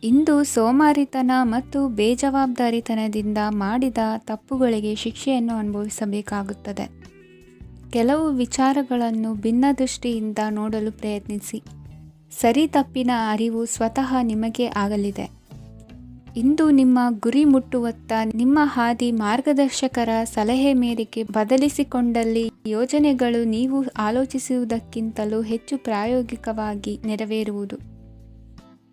ಇಂದು ಸೋಮಾರಿತನ ಮತ್ತು ಬೇಜವಾಬ್ದಾರಿತನದಿಂದ ಮಾಡಿದ ತಪ್ಪುಗಳಿಗೆ ಶಿಕ್ಷೆಯನ್ನು ಅನುಭವಿಸಬೇಕಾಗುತ್ತದೆ. ಕೆಲವು ವಿಚಾರಗಳನ್ನು ಭಿನ್ನ ದೃಷ್ಟಿಯಿಂದ ನೋಡಲು ಪ್ರಯತ್ನಿಸಿ. ಸರಿ ತಪ್ಪಿನ ಅರಿವು ಸ್ವತಃ ನಿಮಗೆ ಆಗಲಿದೆ. ಇಂದು ನಿಮ್ಮ ಗುರಿ ಮುಟ್ಟುವತ್ತ ನಿಮ್ಮ ಹಾದಿ ಮಾರ್ಗದರ್ಶಕರ ಸಲಹೆ ಮೇರೆಗೆ ಬದಲಿಸಿಕೊಂಡಲ್ಲಿ ಯೋಜನೆಗಳು ನೀವು ಆಲೋಚಿಸುವುದಕ್ಕಿಂತಲೂ ಹೆಚ್ಚು ಪ್ರಾಯೋಗಿಕವಾಗಿ ನೆರವೇರುವುದು.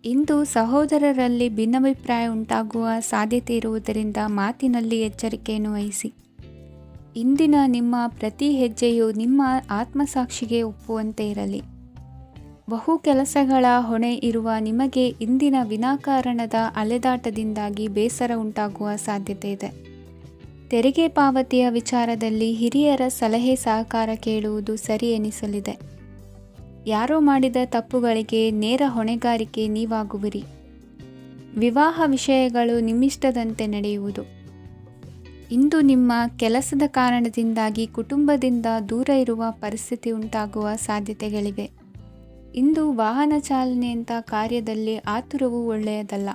ಇಂದು ಸಹೋದರರಲ್ಲಿ ಭಿನ್ನಾಭಿಪ್ರಾಯ ಉಂಟಾಗುವ ಸಾಧ್ಯತೆ ಇರುವುದರಿಂದ ಮಾತಿನಲ್ಲಿ ಎಚ್ಚರಿಕೆಯನ್ನು ವಹಿಸಿ. ಇಂದಿನ ನಿಮ್ಮ ಪ್ರತಿ ಹೆಜ್ಜೆಯು ನಿಮ್ಮ ಆತ್ಮಸಾಕ್ಷಿಗೆ ಒಪ್ಪುವಂತೆ ಇರಲಿ. ಬಹು ಕೆಲಸಗಳ ಹೊಣೆ ಇರುವ ನಿಮಗೆ ಇಂದಿನ ವಿನಾಕಾರಣದ ಅಲೆದಾಟದಿಂದಾಗಿ ಬೇಸರ ಉಂಟಾಗುವ ಸಾಧ್ಯತೆ ಇದೆ. ತೆರಿಗೆ ಪಾವತಿಯ ವಿಚಾರದಲ್ಲಿ ಹಿರಿಯರ ಸಲಹೆ ಸಹಕಾರ ಕೇಳುವುದು ಸರಿ ಎನಿಸಲಿದೆ. ಯಾರೋ ಮಾಡಿದ ತಪ್ಪುಗಳಿಗೆ ನೇರ ಹೊಣೆಗಾರಿಕೆ ನೀವಾಗುವಿರಿ. ವಿವಾಹ ವಿಷಯಗಳು ನಿಮ್ಮಿಷ್ಟದಂತೆ ನಡೆಯುವುದು. ಇಂದು ನಿಮ್ಮ ಕೆಲಸದ ಕಾರಣದಿಂದಾಗಿ ಕುಟುಂಬದಿಂದ ದೂರ ಇರುವ ಪರಿಸ್ಥಿತಿ ಉಂಟಾಗುವ ಸಾಧ್ಯತೆಗಳಿವೆ. ಇಂದು ವಾಹನ ಚಾಲನೆಯಂಥ ಕಾರ್ಯದಲ್ಲಿ ಆತುರವು ಒಳ್ಳೆಯದಲ್ಲ.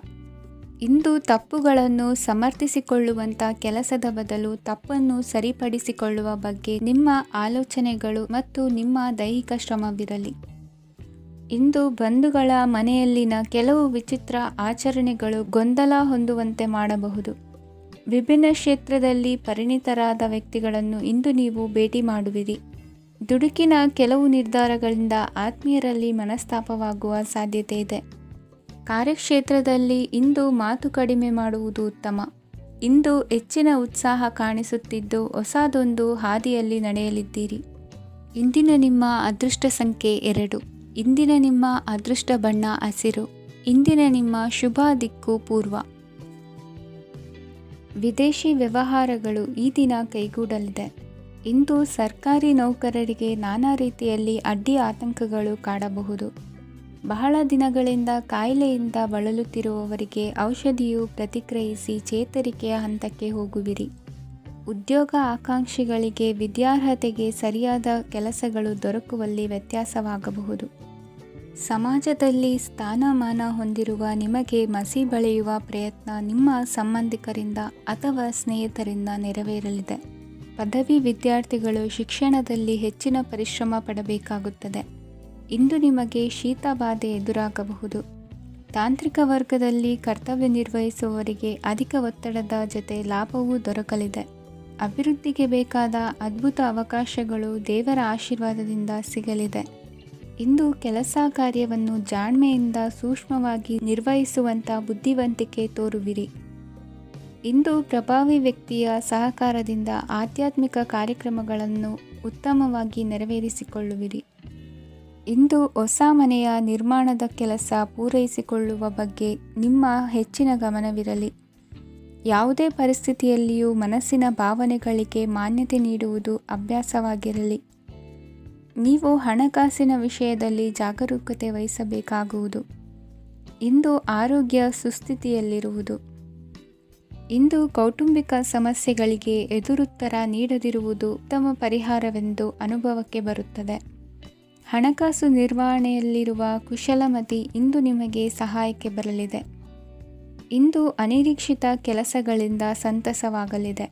ಇಂದು ತಪ್ಪುಗಳನ್ನು ಸಮರ್ಥಿಸಿಕೊಳ್ಳುವಂಥ ಕೆಲಸದ ಬದಲು ತಪ್ಪನ್ನು ಸರಿಪಡಿಸಿಕೊಳ್ಳುವ ಬಗ್ಗೆ ನಿಮ್ಮ ಆಲೋಚನೆಗಳು ಮತ್ತು ನಿಮ್ಮ ದೈಹಿಕ ಶ್ರಮವಿರಲಿ. ಇಂದು ಬಂಧುಗಳ ಮನೆಯಲ್ಲಿನ ಕೆಲವು ವಿಚಿತ್ರ ಆಚರಣೆಗಳು ಗೊಂದಲ ಹೊಂದುವಂತೆ ಮಾಡಬಹುದು. ವಿಭಿನ್ನ ಕ್ಷೇತ್ರದಲ್ಲಿ ಪರಿಣಿತರಾದ ವ್ಯಕ್ತಿಗಳನ್ನು ಇಂದು ನೀವು ಭೇಟಿ ಮಾಡುವಿರಿ. ದುಡುಕಿನ ಕೆಲವು ನಿರ್ಧಾರಗಳಿಂದ ಆತ್ಮೀಯರಲ್ಲಿ ಮನಸ್ತಾಪವಾಗುವ ಸಾಧ್ಯತೆ ಇದೆ. ಕಾರ್ಯಕ್ಷೇತ್ರದಲ್ಲಿ ಇಂದು ಮಾತು ಕಡಿಮೆ ಮಾಡುವುದು ಉತ್ತಮ. ಇಂದು ಹೆಚ್ಚಿನ ಉತ್ಸಾಹ ಕಾಣಿಸುತ್ತಿದ್ದು ಹೊಸದೊಂದು ಹಾದಿಯಲ್ಲಿ ನಡೆಯಲಿದ್ದೀರಿ. ಇಂದಿನ ನಿಮ್ಮ ಅದೃಷ್ಟ ಸಂಖ್ಯೆ 2. ಇಂದಿನ ನಿಮ್ಮ ಅದೃಷ್ಟ ಬಣ್ಣ ಹಸಿರು. ಇಂದಿನ ನಿಮ್ಮ ಶುಭ ದಿಕ್ಕು ಪೂರ್ವ. ವಿದೇಶಿ ವ್ಯವಹಾರಗಳು ಈ ದಿನ ಕೈಗೂಡಲಿದೆ. ಇಂದು ಸರ್ಕಾರಿ ನೌಕರರಿಗೆ ನಾನಾ ರೀತಿಯಲ್ಲಿ ಅಡ್ಡಿ ಆತಂಕಗಳು ಕಾಡಬಹುದು. ಬಹಳ ದಿನಗಳಿಂದ ಕಾಯಿಲೆಯಿಂದ ಬಳಲುತ್ತಿರುವವರಿಗೆ ಔಷಧಿಯು ಪ್ರತಿಕ್ರಿಯಿಸಿ ಚೇತರಿಕೆಯ ಹಂತಕ್ಕೆ ಹೋಗುವಿರಿ. ಉದ್ಯೋಗ ಆಕಾಂಕ್ಷಿಗಳಿಗೆ ವಿದ್ಯಾರ್ಹತೆಗೆ ಸರಿಯಾದ ಕೆಲಸಗಳು ದೊರಕುವಲ್ಲಿ ವ್ಯತ್ಯಾಸವಾಗಬಹುದು. ಸಮಾಜದಲ್ಲಿ ಸ್ಥಾನಮಾನ ಹೊಂದಿರುವ ನಿಮಗೆ ಮಸಿ ಬಳಿಯುವ ಪ್ರಯತ್ನ ನಿಮ್ಮ ಸಂಬಂಧಿಕರಿಂದ ಅಥವಾ ಸ್ನೇಹಿತರಿಂದ ನೆರವೇರಲಿದೆ. ಪದವಿ ವಿದ್ಯಾರ್ಥಿಗಳು ಶಿಕ್ಷಣದಲ್ಲಿ ಹೆಚ್ಚಿನ ಪರಿಶ್ರಮ ಪಡಬೇಕಾಗುತ್ತದೆ. ಇಂದು ನಿಮಗೆ ಶೀತ ಬಾಧೆ ಎದುರಾಗಬಹುದು. ತಾಂತ್ರಿಕ ವರ್ಗದಲ್ಲಿ ಕರ್ತವ್ಯ ನಿರ್ವಹಿಸುವವರಿಗೆ ಅಧಿಕ ಒತ್ತಡದ ಜೊತೆ ಲಾಭವೂ ದೊರಕಲಿದೆ. ಅಭಿವೃದ್ಧಿಗೆ ಬೇಕಾದ ಅದ್ಭುತ ಅವಕಾಶಗಳು ದೇವರ ಆಶೀರ್ವಾದದಿಂದ ಸಿಗಲಿದೆ. ಇಂದು ಕೆಲಸ ಕಾರ್ಯವನ್ನು ಜಾಣ್ಮೆಯಿಂದ ಸೂಕ್ಷ್ಮವಾಗಿ ನಿರ್ವಹಿಸುವಂಥ ಬುದ್ಧಿವಂತಿಕೆ ತೋರುವಿರಿ. ಇಂದು ಪ್ರಭಾವಿ ವ್ಯಕ್ತಿಯ ಸಹಕಾರದಿಂದ ಆಧ್ಯಾತ್ಮಿಕ ಕಾರ್ಯಕ್ರಮಗಳನ್ನು ಉತ್ತಮವಾಗಿ ನೆರವೇರಿಸಿಕೊಳ್ಳುವಿರಿ. ಇಂದು ಹೊಸ ಮನೆಯ ನಿರ್ಮಾಣದ ಕೆಲಸ ಪೂರೈಸಿಕೊಳ್ಳುವ ಬಗ್ಗೆ ನಿಮ್ಮ ಹೆಚ್ಚಿನ ಗಮನವಿರಲಿ. ಯಾವುದೇ ಪರಿಸ್ಥಿತಿಯಲ್ಲಿಯೂ ಮನಸ್ಸಿನ ಭಾವನೆಗಳಿಗೆ ಮಾನ್ಯತೆ ನೀಡುವುದು ಅಭ್ಯಾಸವಾಗಿರಲಿ. ನೀವು ಹಣಕಾಸಿನ ವಿಷಯದಲ್ಲಿ ಜಾಗರೂಕತೆ ವಹಿಸಬೇಕಾಗುವುದು. ಇಂದು ಆರೋಗ್ಯ ಸುಸ್ಥಿತಿಯಲ್ಲಿರುವುದು. ಇಂದು ಕೌಟುಂಬಿಕ ಸಮಸ್ಯೆಗಳಿಗೆ ಎದುರುತ್ತರ ನೀಡದಿರುವುದು ಉತ್ತಮ ಪರಿಹಾರವೆಂದು ಅನುಭವಕ್ಕೆ ಬರುತ್ತದೆ. ಹಣಕಾಸು ನಿರ್ವಹಣೆಯಲ್ಲಿರುವ ಕುಶಲಮತಿ ಇಂದು ನಿಮಗೆ ಸಹಾಯಕ್ಕೆ ಬರಲಿದೆ. ಇಂದು ಅನಿರೀಕ್ಷಿತ ಕೆಲಸಗಳಿಂದ ಸಂತಸವಾಗಲಿದೆ.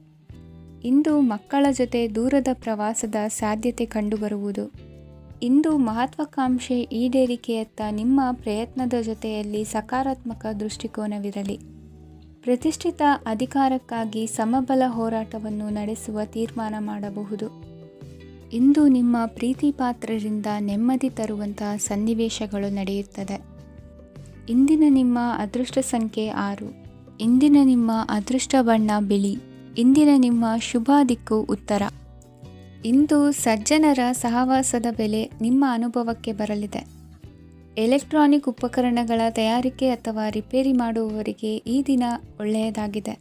ಇಂದು ಮಕ್ಕಳ ಜೊತೆ ದೂರದ ಪ್ರವಾಸದ ಸಾಧ್ಯತೆ ಕಂಡುಬರುವುದು. ಇಂದು ಮಹತ್ವಾಕಾಂಕ್ಷೆ ಈಡೇರಿಕೆಯತ್ತ ನಿಮ್ಮ ಪ್ರಯತ್ನದ ಜೊತೆಯಲ್ಲಿ ಸಕಾರಾತ್ಮಕ ದೃಷ್ಟಿಕೋನವಿರಲಿ. ಪ್ರತಿಷ್ಠಿತ ಅಧಿಕಾರಕ್ಕಾಗಿ ಸಮಬಲ ಹೋರಾಟವನ್ನು ನಡೆಸುವ ತೀರ್ಮಾನ ಮಾಡಬಹುದು. ಇಂದು ನಿಮ್ಮ ಪ್ರೀತಿ ಪಾತ್ರರಿಂದ ನೆಮ್ಮದಿ ತರುವಂತಹ ಸನ್ನಿವೇಶಗಳು ನಡೆಯುತ್ತದೆ. ಇಂದಿನ ನಿಮ್ಮ ಅದೃಷ್ಟ ಸಂಖ್ಯೆ 6. ಇಂದಿನ ನಿಮ್ಮ ಅದೃಷ್ಟ ಬಣ್ಣ ಬಿಳಿ. ಇಂದಿನ ನಿಮ್ಮ ಶುಭ ದಿಕ್ಕು ಉತ್ತರ. ಇಂದು ಸಜ್ಜನರ ಸಹವಾಸದ ಬೆಲೆ ನಿಮ್ಮ ಅನುಭವಕ್ಕೆ ಬರಲಿದೆ. ಎಲೆಕ್ಟ್ರಾನಿಕ್ ಉಪಕರಣಗಳ ತಯಾರಿಕೆ ಅಥವಾ ರಿಪೇರಿ ಮಾಡುವವರಿಗೆ ಈ ದಿನ ಒಳ್ಳೆಯದಾಗಿದೆ.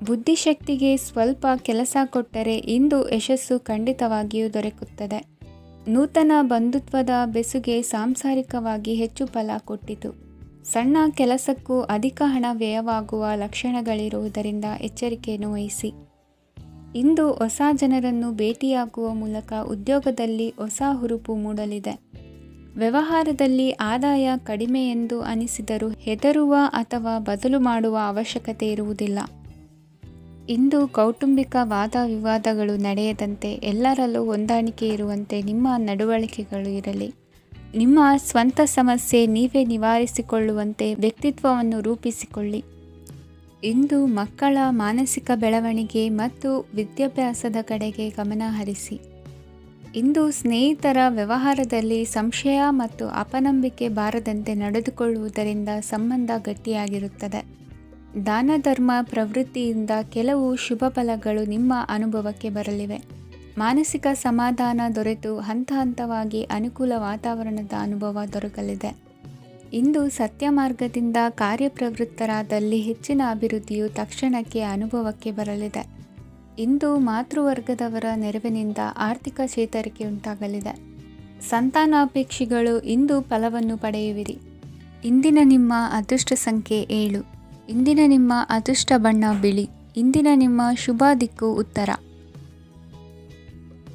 ಬುದ್ಧಿಶಕ್ತಿಗೆ ಸ್ವಲ್ಪ ಕೆಲಸ ಕೊಟ್ಟರೆ ಇಂದು ಯಶಸ್ಸು ಖಂಡಿತವಾಗಿಯೂ ದೊರಕುತ್ತದೆ. ನೂತನ ಬಂಧುತ್ವದ ಬೆಸುಗೆ ಸಾಂಸಾರಿಕವಾಗಿ ಹೆಚ್ಚು ಫಲ ಕೊಟ್ಟಿತು. ಸಣ್ಣ ಕೆಲಸಕ್ಕೂ ಅಧಿಕ ಹಣ ವ್ಯಯವಾಗುವ ಲಕ್ಷಣಗಳಿರುವುದರಿಂದ ಎಚ್ಚರಿಕೆಯನ್ನು ವಹಿಸಿ. ಇಂದು ಹೊಸ ಜನರನ್ನು ಭೇಟಿಯಾಗುವ ಮೂಲಕ ಉದ್ಯೋಗದಲ್ಲಿ ಹೊಸ ಹುರುಪು ಮೂಡಲಿದೆ. ವ್ಯವಹಾರದಲ್ಲಿ ಆದಾಯ ಕಡಿಮೆ ಎಂದು ಅನಿಸಿದರೂ ಹೆದರುವ ಅಥವಾ ಬದಲು ಮಾಡುವ ಅವಶ್ಯಕತೆ ಇರುವುದಿಲ್ಲ. ಇಂದು ಕೌಟುಂಬಿಕ ವಾದ ವಿವಾದಗಳು ನಡೆಯದಂತೆ ಎಲ್ಲರಲ್ಲೂ ಹೊಂದಾಣಿಕೆ ಇರುವಂತೆ ನಿಮ್ಮ ನಡವಳಿಕೆಗಳು ಇರಲಿ. ನಿಮ್ಮ ಸ್ವಂತ ಸಮಸ್ಯೆ ನೀವೇ ನಿವಾರಿಸಿಕೊಳ್ಳುವಂತೆ ವ್ಯಕ್ತಿತ್ವವನ್ನು ರೂಪಿಸಿಕೊಳ್ಳಿ. ಇಂದು ಮಕ್ಕಳ ಮಾನಸಿಕ ಬೆಳವಣಿಗೆ ಮತ್ತು ವಿದ್ಯಾಭ್ಯಾಸದ ಕಡೆಗೆ ಗಮನ ಹರಿಸಿ. ಇಂದು ಸ್ನೇಹಿತರ ವ್ಯವಹಾರದಲ್ಲಿ ಸಂಶಯ ಮತ್ತು ಅಪನಂಬಿಕೆ ಬಾರದಂತೆ ನಡೆದುಕೊಳ್ಳುವುದರಿಂದ ಸಂಬಂಧ ಗಟ್ಟಿಯಾಗಿರುತ್ತದೆ. ದಾನ ಧರ್ಮ ಪ್ರವೃತ್ತಿಯಿಂದ ಕೆಲವು ಶುಭ ಫಲಗಳು ನಿಮ್ಮ ಅನುಭವಕ್ಕೆ ಬರಲಿವೆ. ಮಾನಸಿಕ ಸಮಾಧಾನ ದೊರೆತು ಹಂತ ಹಂತವಾಗಿ ಅನುಕೂಲ ವಾತಾವರಣದ ಅನುಭವ ದೊರಕಲಿದೆ. ಇಂದು ಸತ್ಯ ಮಾರ್ಗದಿಂದ ಕಾರ್ಯಪ್ರವೃತ್ತರಾದಲ್ಲಿ ಹೆಚ್ಚಿನ ಅಭಿವೃದ್ಧಿಯು ತಕ್ಷಣಕ್ಕೆ ಅನುಭವಕ್ಕೆ ಬರಲಿದೆ. ಇಂದು ಮಾತೃವರ್ಗದವರ ನೆರವಿನಿಂದ ಆರ್ಥಿಕ ಚೇತರಿಕೆ ಉಂಟಾಗಲಿದೆ. ಸಂತಾನಾಪೇಕ್ಷಿಗಳು ಇಂದು ಫಲವನ್ನು ಪಡೆಯುವಿರಿ. ಇಂದಿನ ನಿಮ್ಮ ಅದೃಷ್ಟ ಸಂಖ್ಯೆ 7. ಇಂದಿನ ನಿಮ್ಮ ಅದೃಷ್ಟ ಬಣ್ಣ ಬಿಳಿ. ಇಂದಿನ ನಿಮ್ಮ ಶುಭ ದಿಕ್ಕು ಉತ್ತರ.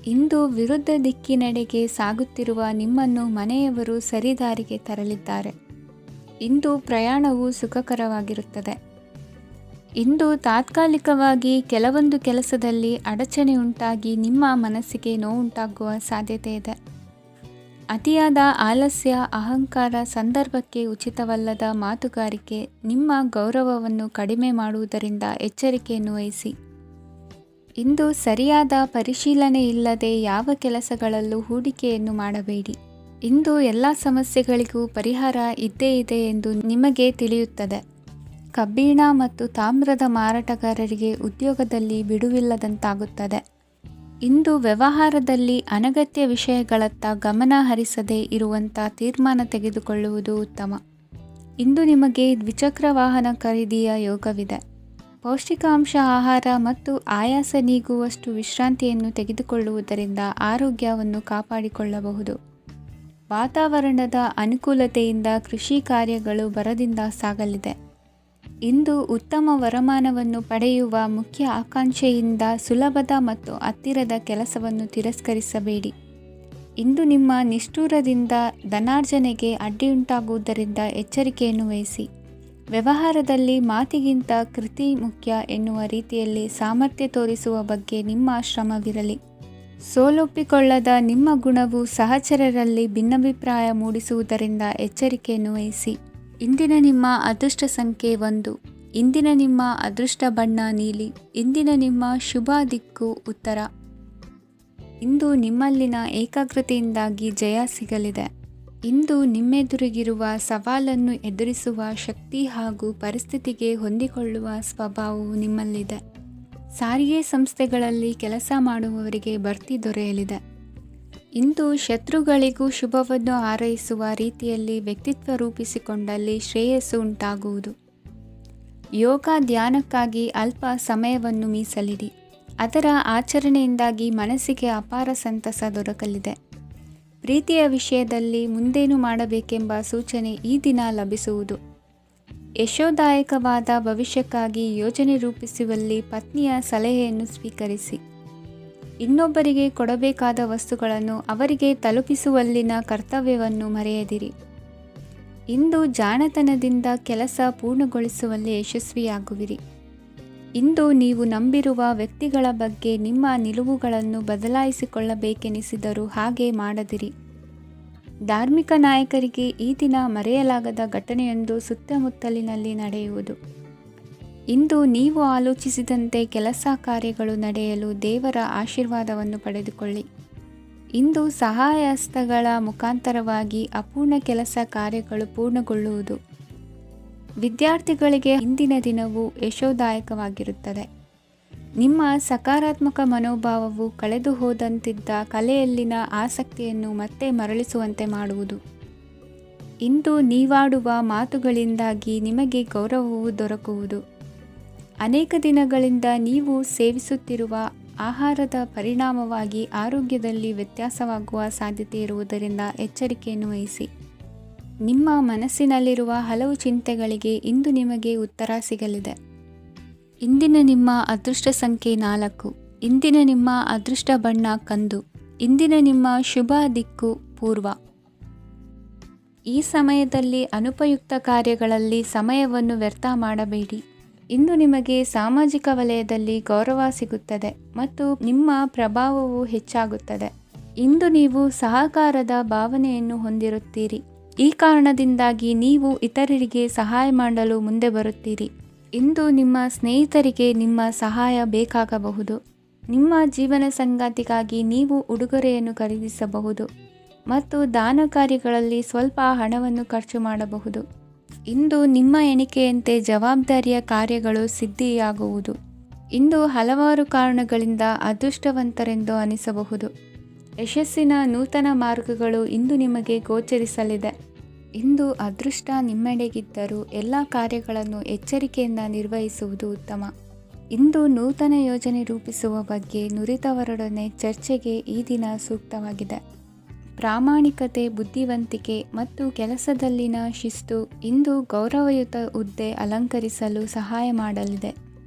ಇಂದು ವಿರುದ್ಧ ದಿಕ್ಕಿನೆಡೆಗೆ ಸಾಗುತ್ತಿರುವ ನಿಮ್ಮನ್ನು ಮನೆಯವರು ಸರಿದಾರಿಗೆ ತರಲಿದ್ದಾರೆ. ಇಂದು ಪ್ರಯಾಣವು ಸುಖಕರವಾಗಿರುತ್ತದೆ. ಇಂದು ತಾತ್ಕಾಲಿಕವಾಗಿ ಕೆಲವೊಂದು ಕೆಲಸದಲ್ಲಿ ಅಡಚಣೆ ಉಂಟಾಗಿ ನಿಮ್ಮ ಮನಸ್ಸಿಗೆ ನೋವುಂಟಾಗುವ ಸಾಧ್ಯತೆ ಇದೆ. ಅತಿಯಾದ ಆಲಸ್ಯ, ಅಹಂಕಾರ, ಸಂದರ್ಭಕ್ಕೆ ಉಚಿತವಲ್ಲದ ಮಾತುಗಾರಿಕೆ ನಿಮ್ಮ ಗೌರವವನ್ನು ಕಡಿಮೆ ಮಾಡುವುದರಿಂದ ಎಚ್ಚರಿಕೆಯನ್ನು ವಹಿಸಿ. ಇಂದು ಸರಿಯಾದ ಪರಿಶೀಲನೆ ಇಲ್ಲದೆ ಯಾವ ಕೆಲಸಗಳಲ್ಲೂ ಹೂಡಿಕೆಯನ್ನು ಮಾಡಬೇಡಿ. ಇಂದು ಎಲ್ಲ ಸಮಸ್ಯೆಗಳಿಗೂ ಪರಿಹಾರ ಇದ್ದೇ ಇದೆ ಎಂದು ನಿಮಗೆ ತಿಳಿಯುತ್ತದೆ. ಕಬ್ಬಿಣ ಮತ್ತು ತಾಮ್ರದ ಮಾರಾಟಗಾರರಿಗೆ ಉದ್ಯೋಗದಲ್ಲಿ ಬಿಡುವಿಲ್ಲದಂತಾಗುತ್ತದೆ. ಇಂದು ವ್ಯವಹಾರದಲ್ಲಿ ಅನಗತ್ಯ ವಿಷಯಗಳತ್ತ ಗಮನ ಹರಿಸದೇ ಇರುವಂಥ ತೀರ್ಮಾನ ತೆಗೆದುಕೊಳ್ಳುವುದು ಉತ್ತಮ. ಇಂದು ನಿಮಗೆ ದ್ವಿಚಕ್ರ ವಾಹನ ಖರೀದಿಯ ಯೋಗವಿದೆ. ಪೌಷ್ಟಿಕಾಂಶ ಆಹಾರ ಮತ್ತು ಆಯಾಸ ನೀಗುವಷ್ಟು ವಿಶ್ರಾಂತಿಯನ್ನು ತೆಗೆದುಕೊಳ್ಳುವುದರಿಂದ ಆರೋಗ್ಯವನ್ನು ಕಾಪಾಡಿಕೊಳ್ಳಬಹುದು. ವಾತಾವರಣದ ಅನುಕೂಲತೆಯಿಂದ ಕೃಷಿ ಕಾರ್ಯಗಳು ಭರದಿಂದ ಸಾಗಲಿದೆ. ಇಂದು ಉತ್ತಮ ವರಮಾನವನ್ನು ಪಡೆಯುವ ಮುಖ್ಯ ಆಕಾಂಕ್ಷೆಯಿಂದ ಸುಲಭದ ಮತ್ತು ಹತ್ತಿರದ ಕೆಲಸವನ್ನು ತಿರಸ್ಕರಿಸಬೇಡಿ. ಇಂದು ನಿಮ್ಮ ನಿಷ್ಠುರದಿಂದ ಧನಾರ್ಜನೆಗೆ ಅಡ್ಡಿಯುಂಟಾಗುವುದರಿಂದ ಎಚ್ಚರಿಕೆಯನ್ನು ವಹಿಸಿ. ವ್ಯವಹಾರದಲ್ಲಿ ಮಾತಿಗಿಂತ ಕೃತಿ ಮುಖ್ಯ ಎನ್ನುವ ರೀತಿಯಲ್ಲಿ ಸಾಮರ್ಥ್ಯ ತೋರಿಸುವ ಬಗ್ಗೆ ನಿಮ್ಮ ಶ್ರಮವಿರಲಿ. ಸೋಲೊಪ್ಪಿಕೊಳ್ಳದ ನಿಮ್ಮ ಗುಣವು ಸಹಚರರಲ್ಲಿ ಭಿನ್ನಾಭಿಪ್ರಾಯ ಮೂಡಿಸುವುದರಿಂದ ಎಚ್ಚರಿಕೆಯನ್ನು ವಹಿಸಿ. ಇಂದಿನ ನಿಮ್ಮ ಅದೃಷ್ಟ ಸಂಖ್ಯೆ 1. ಇಂದಿನ ನಿಮ್ಮ ಅದೃಷ್ಟ ಬಣ್ಣ ನೀಲಿ. ಇಂದಿನ ನಿಮ್ಮ ಶುಭ ದಿಕ್ಕು ಉತ್ತರ. ಇಂದು ನಿಮ್ಮಲ್ಲಿನ ಏಕಾಗ್ರತೆಯಿಂದಾಗಿ ಜಯ ಸಿಗಲಿದೆ. ಇಂದು ನಿಮ್ಮೆದುರಿಗಿರುವ ಸವಾಲನ್ನು ಎದುರಿಸುವ ಶಕ್ತಿ ಹಾಗೂ ಪರಿಸ್ಥಿತಿಗೆ ಹೊಂದಿಕೊಳ್ಳುವ ಸ್ವಭಾವವು ನಿಮ್ಮಲ್ಲಿದೆ. ಸಾರಿಗೆ ಸಂಸ್ಥೆಗಳಲ್ಲಿ ಕೆಲಸ ಮಾಡುವವರಿಗೆ ಬಡ್ತಿ ದೊರೆಯಲಿದೆ. ಇಂದು ಶತ್ರುಗಳಿಗೂ ಶುಭವನ್ನು ಹಾರೈಸುವ ರೀತಿಯಲ್ಲಿ ವ್ಯಕ್ತಿತ್ವ ರೂಪಿಸಿಕೊಂಡಲ್ಲಿ ಶ್ರೇಯಸ್ಸು ಉಂಟಾಗುವುದು. ಯೋಗ ಧ್ಯಾನಕ್ಕಾಗಿ ಅಲ್ಪ ಸಮಯವನ್ನು ಮೀಸಲಿಡಿ. ಅದರ ಆಚರಣೆಯಿಂದಾಗಿ ಮನಸ್ಸಿಗೆ ಅಪಾರ ಸಂತಸ ದೊರಕಲಿದೆ. ಪ್ರೀತಿಯ ವಿಷಯದಲ್ಲಿ ಮುಂದೇನು ಮಾಡಬೇಕೆಂಬ ಸೂಚನೆ ಈ ದಿನ ಲಭಿಸುವುದು. ಯಶೋದಾಯಕವಾದ ಭವಿಷ್ಯಕ್ಕಾಗಿ ಯೋಜನೆ ರೂಪಿಸುವಲ್ಲಿ ಪತ್ನಿಯ ಸಲಹೆಯನ್ನು ಸ್ವೀಕರಿಸಿ. ಇನ್ನೊಬ್ಬರಿಗೆ ಕೊಡಬೇಕಾದ ವಸ್ತುಗಳನ್ನು ಅವರಿಗೆ ತಲುಪಿಸುವಲ್ಲಿನ ಕರ್ತವ್ಯವನ್ನು ಮರೆಯದಿರಿ. ಇಂದು ಜಾಣತನದಿಂದ ಕೆಲಸ ಪೂರ್ಣಗೊಳಿಸುವಲ್ಲಿ ಯಶಸ್ವಿಯಾಗುವಿರಿ. ಇಂದು ನೀವು ನಂಬಿರುವ ವ್ಯಕ್ತಿಗಳ ಬಗ್ಗೆ ನಿಮ್ಮ ನಿಲುವುಗಳನ್ನು ಬದಲಾಯಿಸಿಕೊಳ್ಳಬೇಕೆನಿಸಿದರೂ ಹಾಗೆ ಮಾಡದಿರಿ. ಧಾರ್ಮಿಕ ನಾಯಕರಿಗೆ ಈ ದಿನ ಮರೆಯಲಾಗದ ಘಟನೆಯೊಂದು ಸುತ್ತಮುತ್ತಲಿನಲ್ಲಿ ನಡೆಯುವುದು. ಇಂದು ನೀವು ಆಲೋಚಿಸಿದಂತೆ ಕೆಲಸ ಕಾರ್ಯಗಳು ನಡೆಯಲು ದೇವರ ಆಶೀರ್ವಾದವನ್ನು ಪಡೆದುಕೊಳ್ಳಿ. ಇಂದು ಸಹಾಯ ಹಸ್ತಗಳ ಮುಖಾಂತರವಾಗಿ ಅಪೂರ್ಣ ಕೆಲಸ ಕಾರ್ಯಗಳು ಪೂರ್ಣಗೊಳ್ಳುವುದು. ವಿದ್ಯಾರ್ಥಿಗಳಿಗೆ ಇಂದಿನ ದಿನವು ಯಶೋದಾಯಕವಾಗಿರುತ್ತದೆ. ನಿಮ್ಮ ಸಕಾರಾತ್ಮಕ ಮನೋಭಾವವು ಕಳೆದು ಹೋದಂತಿದ್ದ ಕಲೆಯಲ್ಲಿನ ಆಸಕ್ತಿಯನ್ನು ಮತ್ತೆ ಮರಳಿಸುವಂತೆ ಮಾಡುವುದು. ಇಂದು ನೀವಾಡುವ ಮಾತುಗಳಿಂದಾಗಿ ನಿಮಗೆ ಗೌರವವು ದೊರಕುವುದು. ಅನೇಕ ದಿನಗಳಿಂದ ನೀವು ಸೇವಿಸುತ್ತಿರುವ ಆಹಾರದ ಪರಿಣಾಮವಾಗಿ ಆರೋಗ್ಯದಲ್ಲಿ ವ್ಯತ್ಯಾಸವಾಗುವ ಸಾಧ್ಯತೆ ಇರುವುದರಿಂದ ಎಚ್ಚರಿಕೆಯನ್ನು ವಹಿಸಿ. ನಿಮ್ಮ ಮನಸ್ಸಿನಲ್ಲಿರುವ ಹಲವು ಚಿಂತೆಗಳಿಗೆ ಇಂದು ನಿಮಗೆ ಉತ್ತರ ಸಿಗಲಿದೆ. ಇಂದಿನ ನಿಮ್ಮ ಅದೃಷ್ಟ ಸಂಖ್ಯೆ 4. ಇಂದಿನ ನಿಮ್ಮ ಅದೃಷ್ಟ ಬಣ್ಣ ಕಂದು. ಇಂದಿನ ನಿಮ್ಮ ಶುಭ ದಿಕ್ಕು ಪೂರ್ವ. ಈ ಸಮಯದಲ್ಲಿ ಅನುಪಯುಕ್ತ ಕಾರ್ಯಗಳಲ್ಲಿ ಸಮಯವನ್ನು ವ್ಯರ್ಥ ಮಾಡಬೇಡಿ. ಇಂದು ನಿಮಗೆ ಸಾಮಾಜಿಕ ವಲಯದಲ್ಲಿ ಗೌರವ ಸಿಗುತ್ತದೆ ಮತ್ತು ನಿಮ್ಮ ಪ್ರಭಾವವು ಹೆಚ್ಚಾಗುತ್ತದೆ. ಇಂದು ನೀವು ಸಹಕಾರದ ಭಾವನೆಯನ್ನು ಹೊಂದಿರುತ್ತೀರಿ. ಈ ಕಾರಣದಿಂದಾಗಿ ನೀವು ಇತರರಿಗೆ ಸಹಾಯ ಮಾಡಲು ಮುಂದೆ ಬರುತ್ತೀರಿ. ಇಂದು ನಿಮ್ಮ ಸ್ನೇಹಿತರಿಗೆ ನಿಮ್ಮ ಸಹಾಯ ಬೇಕಾಗಬಹುದು. ನಿಮ್ಮ ಜೀವನ ಸಂಗಾತಿಗಾಗಿ ನೀವು ಉಡುಗೊರೆಯನ್ನು ಖರೀದಿಸಬಹುದು ಮತ್ತು ದಾನ ಕಾರ್ಯಗಳಲ್ಲಿ ಸ್ವಲ್ಪ ಹಣವನ್ನು ಖರ್ಚು ಮಾಡಬಹುದು. ಇಂದು ನಿಮ್ಮ ಎಣಿಕೆಯಂತೆ ಜವಾಬ್ದಾರಿಯ ಕಾರ್ಯಗಳು ಸಿದ್ಧಿಯಾಗುವುದು. ಇಂದು ಹಲವಾರು ಕಾರಣಗಳಿಂದ ಅದೃಷ್ಟವಂತರೆಂದು ಅನಿಸಬಹುದು. ಯಶಸ್ಸಿನ ನೂತನ ಮಾರ್ಗಗಳು ಇಂದು ನಿಮಗೆ ಗೋಚರಿಸಲಿದೆ. ಇಂದು ಅದೃಷ್ಟ ನಿಮ್ಮೆಡೆಗಿದ್ದರೂ ಎಲ್ಲ ಕಾರ್ಯಗಳನ್ನು ಎಚ್ಚರಿಕೆಯಿಂದ ನಿರ್ವಹಿಸುವುದು ಉತ್ತಮ. ಇಂದು ನೂತನ ಯೋಜನೆ ರೂಪಿಸುವ ಬಗ್ಗೆ ನುರಿತವರೊಡನೆ ಚರ್ಚೆಗೆ ಈ ದಿನ ಸೂಕ್ತವಾಗಿದೆ. ಪ್ರಾಮಾಣಿಕತೆ, ಬುದ್ಧಿವಂತಿಕೆ ಮತ್ತು ಕೆಲಸದಲ್ಲಿನ ಶಿಸ್ತು ಇಂದು ಗೌರವಯುತ ಹುದ್ದೆ ಅಲಂಕರಿಸಲು ಸಹಾಯ ಮಾಡಲಿದೆ.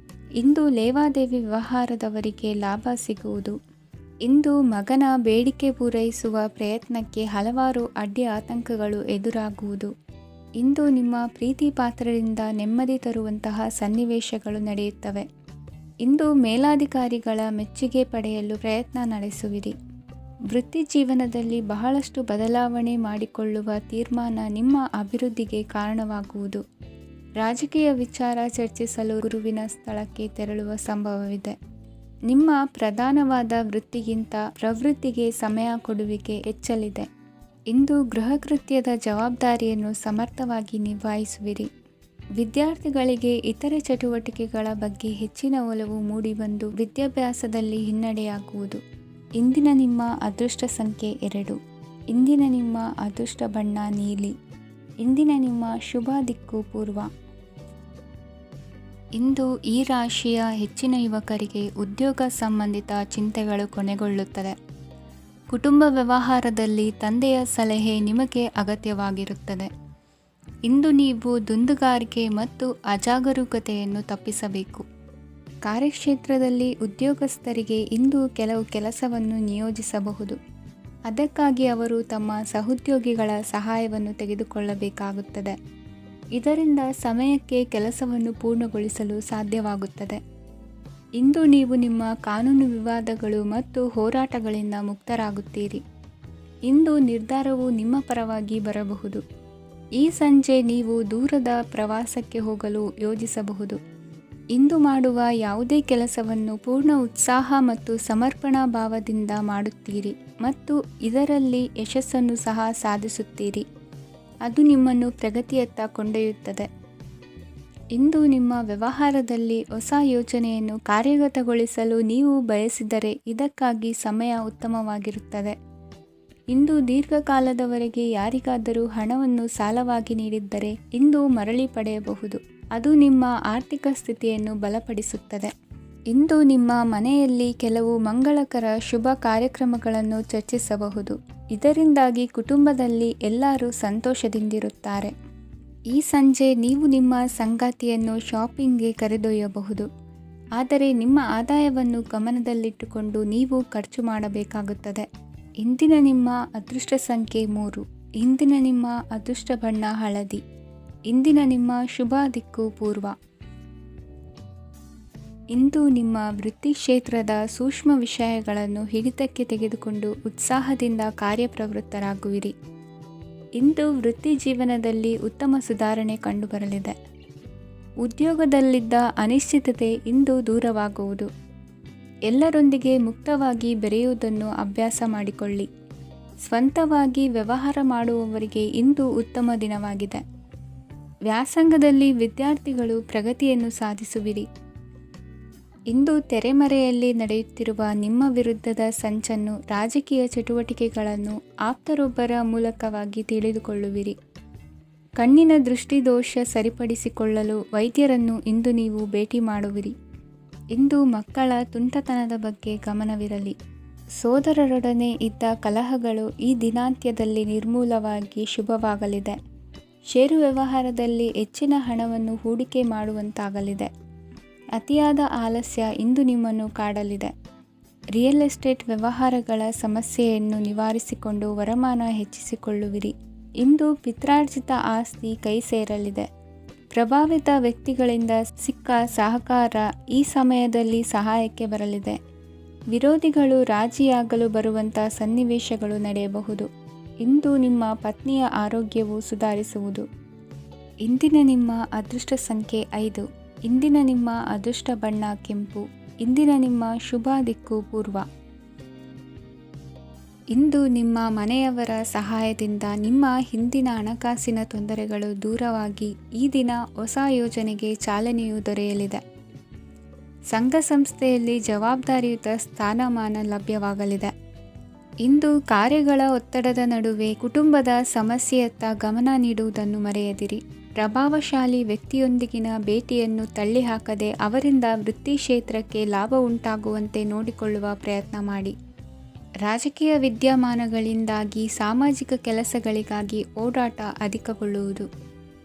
ಇಂದು ಲೇವಾದೇವಿ ವ್ಯವಹಾರದವರಿಗೆ ಲಾಭ ಸಿಗುವುದು. ಇಂದು ಮಗನ ಬೇಡಿಕೆ ಪೂರೈಸುವ ಪ್ರಯತ್ನಕ್ಕೆ ಹಲವಾರು ಅಡ್ಡಿ ಆತಂಕಗಳು ಎದುರಾಗುವುದು. ಇಂದು ನಿಮ್ಮ ಪ್ರೀತಿ ಪಾತ್ರರಿಂದ ನೆಮ್ಮದಿ ತರುವಂತಹ ಸನ್ನಿವೇಶಗಳು ನಡೆಯುತ್ತವೆ. ಇಂದು ಮೇಲಾಧಿಕಾರಿಗಳ ಮೆಚ್ಚುಗೆ ಪಡೆಯಲು ಪ್ರಯತ್ನ ನಡೆಸುವಿರಿ. ವೃತ್ತಿ ಜೀವನದಲ್ಲಿ ಬಹಳಷ್ಟು ಬದಲಾವಣೆ ಮಾಡಿಕೊಳ್ಳುವ ತೀರ್ಮಾನ ನಿಮ್ಮ ಅಭಿವೃದ್ಧಿಗೆ ಕಾರಣವಾಗುವುದು. ರಾಜಕೀಯ ವಿಚಾರ ಚರ್ಚಿಸಲು ಗುರುವಿನ ಸ್ಥಳಕ್ಕೆ ತೆರಳುವ ಸಂಭವವಿದೆ. ನಿಮ್ಮ ಪ್ರಧಾನವಾದ ವೃತ್ತಿಗಿಂತ ಪ್ರವೃತ್ತಿಗೆ ಸಮಯ ಕೊಡುವಿಕೆ ಹೆಚ್ಚಲಿದೆ. ಇಂದು ಗೃಹ ಕೃತ್ಯದ ಜವಾಬ್ದಾರಿಯನ್ನು ಸಮರ್ಥವಾಗಿ ನಿಭಾಯಿಸುವಿರಿ. ವಿದ್ಯಾರ್ಥಿಗಳಿಗೆ ಇತರೆ ಚಟುವಟಿಕೆಗಳ ಬಗ್ಗೆ ಹೆಚ್ಚಿನ ಒಲವು ಮೂಡಿಬಂದು ವಿದ್ಯಾಭ್ಯಾಸದಲ್ಲಿ ಹಿನ್ನಡೆಯಾಗುವುದು. ಇಂದಿನ ನಿಮ್ಮ ಅದೃಷ್ಟ ಸಂಖ್ಯೆ 2. ಇಂದಿನ ನಿಮ್ಮ ಅದೃಷ್ಟ ಬಣ್ಣ ನೀಲಿ. ಇಂದಿನ ನಿಮ್ಮ ಶುಭ ದಿಕ್ಕು ಪೂರ್ವ. ಇಂದು ಈ ರಾಶಿಯ ಹೆಚ್ಚಿನ ಯುವಕರಿಗೆ ಉದ್ಯೋಗ ಸಂಬಂಧಿತ ಚಿಂತೆಗಳು ಕೊನೆಗೊಳ್ಳುತ್ತದೆ. ಕುಟುಂಬ ವ್ಯವಹಾರದಲ್ಲಿ ತಂದೆಯ ಸಲಹೆ ನಿಮಗೆ ಅಗತ್ಯವಾಗಿರುತ್ತದೆ. ಇಂದು ನೀವು ದುಂದುಗಾರಿಕೆ ಮತ್ತು ಅಜಾಗರೂಕತೆಯನ್ನು ತಪ್ಪಿಸಬೇಕು. ಕಾರ್ಯಕ್ಷೇತ್ರದಲ್ಲಿ ಉದ್ಯೋಗಸ್ಥರಿಗೆ ಇಂದು ಕೆಲವು ಕೆಲಸವನ್ನು ನಿಯೋಜಿಸಬಹುದು. ಅದಕ್ಕಾಗಿ ಅವರು ತಮ್ಮ ಸಹೋದ್ಯೋಗಿಗಳ ಸಹಾಯವನ್ನು ತೆಗೆದುಕೊಳ್ಳಬೇಕಾಗುತ್ತದೆ. ಇದರಿಂದ ಸಮಯಕ್ಕೆ ಕೆಲಸವನ್ನು ಪೂರ್ಣಗೊಳಿಸಲು ಸಾಧ್ಯವಾಗುತ್ತದೆ. ಇಂದು ನೀವು ನಿಮ್ಮ ಕಾನೂನು ವಿವಾದಗಳು ಮತ್ತು ಹೋರಾಟಗಳಿಂದ ಮುಕ್ತರಾಗುತ್ತೀರಿ. ಇಂದು ನಿರ್ಧಾರವು ನಿಮ್ಮ ಪರವಾಗಿ ಬರಬಹುದು. ಈ ಸಂಜೆ ನೀವು ದೂರದ ಪ್ರವಾಸಕ್ಕೆ ಹೋಗಲು ಯೋಜಿಸಬಹುದು. ಇಂದು ಮಾಡುವ ಯಾವುದೇ ಕೆಲಸವನ್ನು ಪೂರ್ಣ ಉತ್ಸಾಹ ಮತ್ತು ಸಮರ್ಪಣಾ ಭಾವದಿಂದ ಮಾಡುತ್ತೀರಿ ಮತ್ತು ಇದರಲ್ಲಿ ಯಶಸ್ಸನ್ನು ಸಹ ಸಾಧಿಸುತ್ತೀರಿ. ಅದು ನಿಮ್ಮನ್ನು ಪ್ರಗತಿಯತ್ತ ಕೊಂಡೊಯ್ಯುತ್ತದೆ. ಇಂದು ನಿಮ್ಮ ವ್ಯವಹಾರದಲ್ಲಿ ಹೊಸ ಯೋಜನೆಯನ್ನು ಕಾರ್ಯಗತಗೊಳಿಸಲು ನೀವು ಬಯಸಿದರೆ ಇದಕ್ಕಾಗಿ ಸಮಯ ಉತ್ತಮವಾಗಿರುತ್ತದೆ. ಇಂದು ದೀರ್ಘಕಾಲದವರೆಗೆ ಯಾರಿಗಾದರೂ ಹಣವನ್ನು ಸಾಲವಾಗಿ ನೀಡಿದ್ದರೆ ಇಂದು ಮರಳಿ ಪಡೆಯಬಹುದು. ಅದು ನಿಮ್ಮ ಆರ್ಥಿಕ ಸ್ಥಿತಿಯನ್ನು ಬಲಪಡಿಸುತ್ತದೆ. ಇಂದು ನಿಮ್ಮ ಮನೆಯಲ್ಲಿ ಕೆಲವು ಮಂಗಳಕರ ಶುಭ ಕಾರ್ಯಕ್ರಮಗಳನ್ನು ಚರ್ಚಿಸಬಹುದು. ಇದರಿಂದಾಗಿ ಕುಟುಂಬದಲ್ಲಿ ಎಲ್ಲರೂ ಸಂತೋಷದಿಂದಿರುತ್ತಾರೆ. ಈ ಸಂಜೆ ನೀವು ನಿಮ್ಮ ಸಂಗಾತಿಯನ್ನು ಶಾಪಿಂಗ್ಗೆ ಕರೆದೊಯ್ಯಬಹುದು. ಆದರೆ ನಿಮ್ಮ ಆದಾಯವನ್ನು ಗಮನದಲ್ಲಿಟ್ಟುಕೊಂಡು ನೀವು ಖರ್ಚು ಮಾಡಬೇಕಾಗುತ್ತದೆ. ಇಂದಿನ ನಿಮ್ಮ ಅದೃಷ್ಟ ಸಂಖ್ಯೆ 3. ಇಂದಿನ ನಿಮ್ಮ ಅದೃಷ್ಟ ಬಣ್ಣ ಹಳದಿ. ಇಂದಿನ ನಿಮ್ಮ ಶುಭ ದಿಕ್ಕು ಪೂರ್ವ. ಇಂದು ನಿಮ್ಮ ವೃತ್ತಿ ಕ್ಷೇತ್ರದ ಸೂಕ್ಷ್ಮ ವಿಷಯಗಳನ್ನು ಹಿಡಿತಕ್ಕೆ ತೆಗೆದುಕೊಂಡು ಉತ್ಸಾಹದಿಂದ ಕಾರ್ಯಪ್ರವೃತ್ತರಾಗುವಿರಿ. ಇಂದು ವೃತ್ತಿ ಜೀವನದಲ್ಲಿ ಉತ್ತಮ ಸುಧಾರಣೆ ಕಂಡುಬರಲಿದೆ. ಉದ್ಯೋಗದಲ್ಲಿದ್ದ ಅನಿಶ್ಚಿತತೆ ಇಂದು ದೂರವಾಗುವುದು. ಎಲ್ಲರೊಂದಿಗೆ ಮುಕ್ತವಾಗಿ ಬೆರೆಯುವುದನ್ನು ಅಭ್ಯಾಸ ಮಾಡಿಕೊಳ್ಳಿ. ಸ್ವಂತವಾಗಿ ವ್ಯವಹಾರ ಮಾಡುವವರಿಗೆ ಇಂದು ಉತ್ತಮ ದಿನವಾಗಿದೆ. ವ್ಯಾಸಂಗದಲ್ಲಿ ವಿದ್ಯಾರ್ಥಿಗಳು ಪ್ರಗತಿಯನ್ನು ಸಾಧಿಸುವಿರಿ. ಇಂದು ತೆರೆಮರೆಯಲ್ಲಿ ನಡೆಯುತ್ತಿರುವ ನಿಮ್ಮ ವಿರುದ್ಧದ ಸಂಚನ್ನು, ರಾಜಕೀಯ ಚಟುವಟಿಕೆಗಳನ್ನು ಆಪ್ತರೊಬ್ಬರ ಮೂಲಕವಾಗಿ ತಿಳಿದುಕೊಳ್ಳುವಿರಿ. ಕಣ್ಣಿನ ದೃಷ್ಟಿದೋಷ ಸರಿಪಡಿಸಿಕೊಳ್ಳಲು ವೈದ್ಯರನ್ನು ಇಂದು ನೀವು ಭೇಟಿ ಮಾಡುವಿರಿ. ಇಂದು ಮಕ್ಕಳ ತುಂಟತನದ ಬಗ್ಗೆ ಗಮನವಿರಲಿ. ಸೋದರರೊಡನೆ ಇದ್ದ ಕಲಹಗಳು ಈ ದಿನಾಂತ್ಯದಲ್ಲಿ ನಿರ್ಮೂಲವಾಗಿ ಶುಭವಾಗಲಿದೆ. ಷೇರು ವ್ಯವಹಾರದಲ್ಲಿ ಹೆಚ್ಚಿನ ಹಣವನ್ನು ಹೂಡಿಕೆ ಮಾಡುವಂತಾಗಲಿದೆ. ಅತಿಯಾದ ಆಲಸ್ಯ ಇಂದು ನಿಮ್ಮನ್ನು ಕಾಡಲಿದೆ. ರಿಯಲ್ ಎಸ್ಟೇಟ್ ವ್ಯವಹಾರಗಳ ಸಮಸ್ಯೆಯನ್ನು ನಿವಾರಿಸಿಕೊಂಡು ವರಮಾನ ಹೆಚ್ಚಿಸಿಕೊಳ್ಳುವಿರಿ. ಇಂದು ಪಿತ್ರಾರ್ಜಿತ ಆಸ್ತಿ ಕೈ ಸೇರಲಿದೆ. ಪ್ರಭಾವಿತ ವ್ಯಕ್ತಿಗಳಿಂದ ಸಿಕ್ಕ ಸಹಕಾರ ಈ ಸಮಯದಲ್ಲಿ ಸಹಾಯಕ್ಕೆ ಬರಲಿದೆ. ವಿರೋಧಿಗಳು ರಾಜಿಯಾಗಲು ಬರುವಂಥ ಸನ್ನಿವೇಶಗಳು ನಡೆಯಬಹುದು. ಇಂದು ನಿಮ್ಮ ಪತ್ನಿಯ ಆರೋಗ್ಯವು ಸುಧಾರಿಸುವುದು. ಇಂದಿನ ನಿಮ್ಮ ಅದೃಷ್ಟ ಸಂಖ್ಯೆ 5. ಇಂದಿನ ನಿಮ್ಮ ಅದೃಷ್ಟ ಬಣ್ಣ ಕೆಂಪು. ಇಂದಿನ ನಿಮ್ಮ ಶುಭ ದಿಕ್ಕು ಪೂರ್ವ. ಇಂದು ನಿಮ್ಮ ಮನೆಯವರ ಸಹಾಯದಿಂದ ನಿಮ್ಮ ಹಿಂದಿನ ಹಣಕಾಸಿನ ತೊಂದರೆಗಳು ದೂರವಾಗಿ ಈ ದಿನ ಹೊಸ ಯೋಜನೆಗೆ ಚಾಲನೆಯು ದೊರೆಯಲಿದೆ. ಸಂಘ ಸಂಸ್ಥೆಯಲ್ಲಿ ಜವಾಬ್ದಾರಿಯುತ ಸ್ಥಾನಮಾನ ಲಭ್ಯವಾಗಲಿದೆ. ಇಂದು ಕಾರ್ಯಗಳ ಒತ್ತಡದ ನಡುವೆ ಕುಟುಂಬದ ಸಮಸ್ಯೆಯತ್ತ ಗಮನ ನೀಡುವುದನ್ನು ಮರೆಯದಿರಿ. ಪ್ರಭಾವಶಾಲಿ ವ್ಯಕ್ತಿಯೊಂದಿಗಿನ ಭೇಟಿಯನ್ನು ತಳ್ಳಿಹಾಕದೆ ಅವರಿಂದ ವೃತ್ತಿ ಕ್ಷೇತ್ರಕ್ಕೆ ಲಾಭ ಉಂಟಾಗುವಂತೆ ನೋಡಿಕೊಳ್ಳುವ ಪ್ರಯತ್ನ ಮಾಡಿ. ರಾಜಕೀಯ ವಿದ್ಯಮಾನಗಳಿಂದಾಗಿ ಸಾಮಾಜಿಕ ಕೆಲಸಗಳಿಗಾಗಿ ಓಡಾಟ ಅಧಿಕಗೊಳ್ಳುವುದು.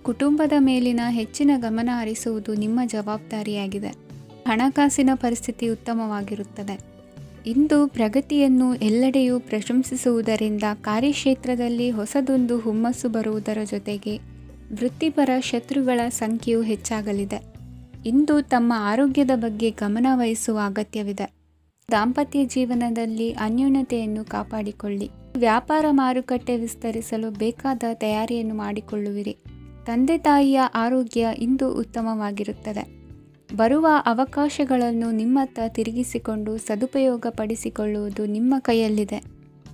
ಕುಟುಂಬದ ಮೇಲಿನ ಹೆಚ್ಚಿನ ಗಮನ ಹರಿಸುವುದು ನಿಮ್ಮ ಜವಾಬ್ದಾರಿಯಾಗಿದೆ. ಹಣಕಾಸಿನ ಪರಿಸ್ಥಿತಿ ಉತ್ತಮವಾಗಿರುತ್ತದೆ. ಇಂದು ಪ್ರಗತಿಯನ್ನು ಎಲ್ಲೆಡೆಯೂ ಪ್ರಶಂಸಿಸುವುದರಿಂದ ಕಾರ್ಯಕ್ಷೇತ್ರದಲ್ಲಿ ಹೊಸದೊಂದು ಹುಮ್ಮಸ್ಸು ಬರುವುದರ ಜೊತೆಗೆ ವೃತ್ತಿಪರ ಶತ್ರುಗಳ ಸಂಖ್ಯೆಯು ಹೆಚ್ಚಾಗಲಿದೆ. ಇಂದು ತಮ್ಮ ಆರೋಗ್ಯದ ಬಗ್ಗೆ ಗಮನ ವಹಿಸುವ ಅಗತ್ಯವಿದೆ. ದಾಂಪತ್ಯ ಜೀವನದಲ್ಲಿ ಅನ್ಯೋನ್ಯತೆಯನ್ನು ಕಾಪಾಡಿಕೊಳ್ಳಿ. ವ್ಯಾಪಾರ ಮಾರುಕಟ್ಟೆ ವಿಸ್ತರಿಸಲು ಬೇಕಾದ ತಯಾರಿಯನ್ನು ಮಾಡಿಕೊಳ್ಳುವಿರಿ. ತಂದೆ ತಾಯಿಯ ಆರೋಗ್ಯ ಇಂದು ಉತ್ತಮವಾಗಿರುತ್ತದೆ. ಬರುವ ಅವಕಾಶಗಳನ್ನು ನಿಮ್ಮತ್ತ ತಿರುಗಿಸಿಕೊಂಡು ಸದುಪಯೋಗಪಡಿಸಿಕೊಳ್ಳುವುದು ನಿಮ್ಮ ಕೈಯಲ್ಲಿದೆ.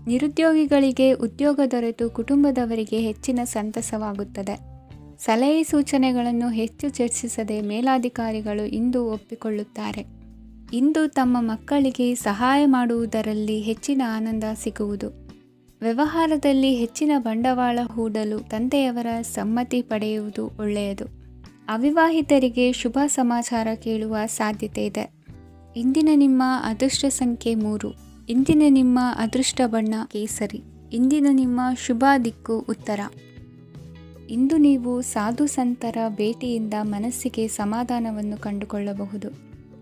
ನಿರುದ್ಯೋಗಿಗಳಿಗೆ ಉದ್ಯೋಗ ದೊರೆತು ಕುಟುಂಬದವರಿಗೆ ಹೆಚ್ಚಿನ ಸಂತಸವಾಗುತ್ತದೆ. ಸಲಹೆ ಸೂಚನೆಗಳನ್ನು ಹೆಚ್ಚು ಚರ್ಚಿಸದೆ ಮೇಲಾಧಿಕಾರಿಗಳು ಇಂದು ಒಪ್ಪಿಕೊಳ್ಳುತ್ತಾರೆ. ಇಂದು ತಮ್ಮ ಮಕ್ಕಳಿಗೆ ಸಹಾಯ ಮಾಡುವುದರಲ್ಲಿ ಹೆಚ್ಚಿನ ಆನಂದ ಸಿಗುವುದು. ವ್ಯವಹಾರದಲ್ಲಿ ಹೆಚ್ಚಿನ ಬಂಡವಾಳ ಹೂಡಲು ತಂದೆಯವರ ಸಮ್ಮತಿ ಪಡೆಯುವುದು ಒಳ್ಳೆಯದು. ಅವಿವಾಹಿತರಿಗೆ ಶುಭ ಸಮಾಚಾರ ಕೇಳುವ ಸಾಧ್ಯತೆ ಇದೆ. ಇಂದಿನ ನಿಮ್ಮ ಅದೃಷ್ಟ ಸಂಖ್ಯೆ 3. ಇಂದಿನ ನಿಮ್ಮ ಅದೃಷ್ಟ ಬಣ್ಣ ಕೇಸರಿ. ಇಂದಿನ ನಿಮ್ಮ ಶುಭ ದಿಕ್ಕು ಉತ್ತರ. ಇಂದು ನೀವು ಸಾಧು ಸಂತರ ಭೇಟಿಯಿಂದ ಮನಸ್ಸಿಗೆ ಸಮಾಧಾನವನ್ನು ಕಂಡುಕೊಳ್ಳಬಹುದು.